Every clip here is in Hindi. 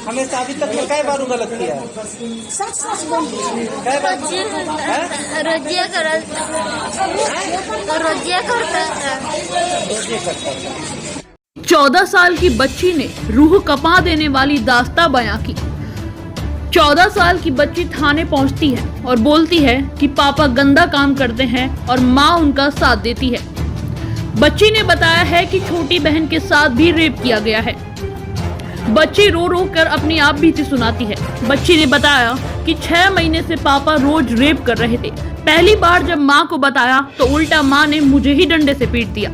हमेशा अभी तक में कई बार गलत किया है? सच बोलिए। कई बार रोजिया करता था। 14 साल की बच्ची ने रूह कपा देने वाली दास्तां बयां की। 14 साल की बच्ची थाने पहुंचती है और बोलती है कि पापा गंदा काम करते हैं और माँ उनका साथ देती है। बच्ची ने बताया है कि छोटी बहन के साथ भी रेप किया गया है। बच्ची रो रो कर अपनी आप बीती सुनाती है। बच्ची ने बताया कि 6 महीने से पापा रोज रेप कर रहे थे। पहली बार जब माँ को बताया तो उल्टा माँ ने मुझे ही डंडे से पीट दिया।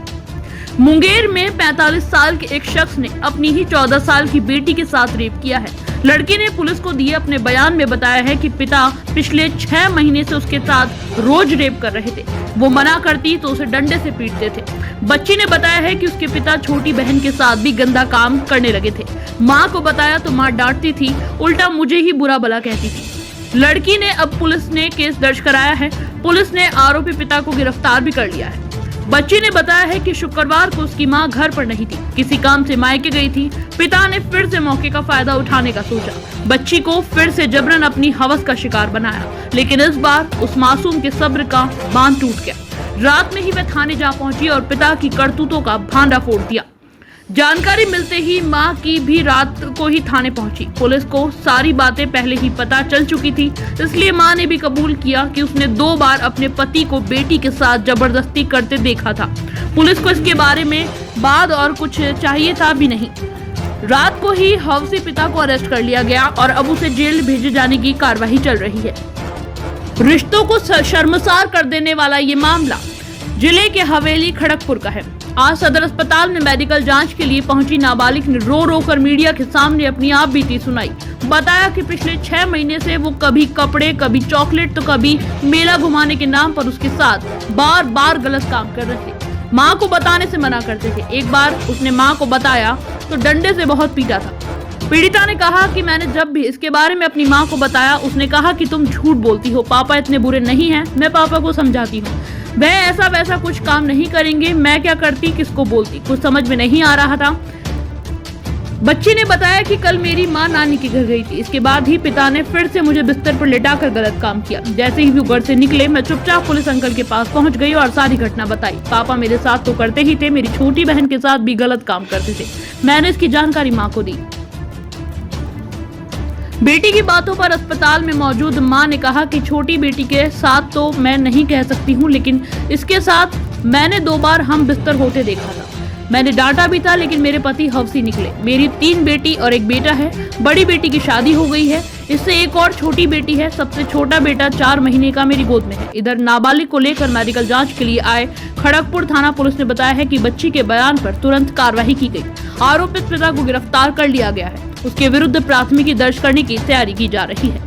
मुंगेर में 45 साल के एक शख्स ने अपनी ही 14 साल की बेटी के साथ रेप किया है। लड़की ने पुलिस को दिए अपने बयान में बताया है कि पिता पिछले 6 महीने से उसके साथ रोज रेप कर रहे थे। वो मना करती तो उसे डंडे से पीटते थे। बच्ची ने बताया है कि उसके पिता छोटी बहन के साथ भी गंदा काम करने लगे थे। माँ को बताया तो माँ डांटती थी, उल्टा मुझे ही बुरा भला कहती थी। लड़की ने अब पुलिस ने केस दर्ज कराया है। पुलिस ने आरोपी पिता को गिरफ्तार भी कर लिया है। बच्ची ने बताया है कि शुक्रवार को उसकी मां घर पर नहीं थी, किसी काम से मायके गई थी। पिता ने फिर से मौके का फायदा उठाने का सोचा। बच्ची को फिर से जबरन अपनी हवस का शिकार बनाया, लेकिन इस बार उस मासूम के सब्र का बांध टूट गया। रात में ही वह थाने जा पहुंची और पिता की करतूतों का भांडा फोड़ दिया। जानकारी मिलते ही मां की भी रात को ही थाने पहुंची। पुलिस को सारी बातें पहले ही पता चल चुकी थी, इसलिए मां ने भी कबूल किया कि उसने 2 बार अपने पति को बेटी के साथ जबरदस्ती करते देखा था। पुलिस को इसके बारे में बाद और कुछ चाहिए था भी नहीं। रात को ही हवसी पिता को अरेस्ट कर लिया गया और अब उसे जेल भेजे जाने की कार्रवाई चल रही है। रिश्तों को शर्मसार कर देने वाला ये मामला जिले के हवेली खड़गपुर का है। आज सदर अस्पताल में मेडिकल जांच के लिए पहुंची नाबालिग ने रो रो कर मीडिया के सामने अपनी आप बीती सुनाई। बताया कि पिछले 6 महीने से वो कभी कपड़े, कभी चॉकलेट तो कभी मेला घुमाने के नाम पर उसके साथ बार बार गलत काम कर रहे थे। माँ को बताने से मना करते थे। एक बार उसने माँ को बताया तो डंडे से बहुत पीटा था। पीड़िता ने कहा कि मैंने जब भी इसके बारे में अपनी माँ को बताया, उसने कहा कि तुम झूठ बोलती हो, पापा इतने बुरे नहीं हैं। मैं पापा को समझाती हूँ, वह ऐसा वैसा कुछ काम नहीं करेंगे। मैं क्या करती, किसको बोलती, कुछ समझ में नहीं आ रहा था। बच्ची ने बताया कि कल मेरी माँ नानी के घर गई थी। इसके बाद ही पिता ने फिर से मुझे बिस्तर पर लेटाकर गलत काम किया। जैसे ही वो घर से निकले, मैं चुपचाप पुलिस अंकल के पास पहुंच गई और सारी घटना बताई। पापा मेरे साथ तो करते ही थे, मेरी छोटी बहन के साथ भी गलत काम करते थे। मैंने इसकी जानकारी माँ को दी। बेटी की बातों पर अस्पताल में मौजूद मां ने कहा कि छोटी बेटी के साथ तो मैं नहीं कह सकती हूं, लेकिन इसके साथ मैंने 2 बार हम बिस्तर होते देखा था। मैंने डांटा भी था, लेकिन मेरे पति हवसी निकले। मेरी 3 बेटी और 1 बेटा है। बड़ी बेटी की शादी हो गई है, इससे एक और छोटी बेटी है। सबसे छोटा बेटा 4 महीने का मेरी गोद में है। इधर नाबालिग को लेकर मेडिकल जांच के लिए आए खड़गपुर थाना पुलिस ने बताया है कि बच्ची के बयान पर तुरंत कार्रवाई की गई। आरोपित पिता को गिरफ्तार कर लिया गया है। उसके विरुद्ध प्राथमिकी दर्ज करने की तैयारी की जा रही है।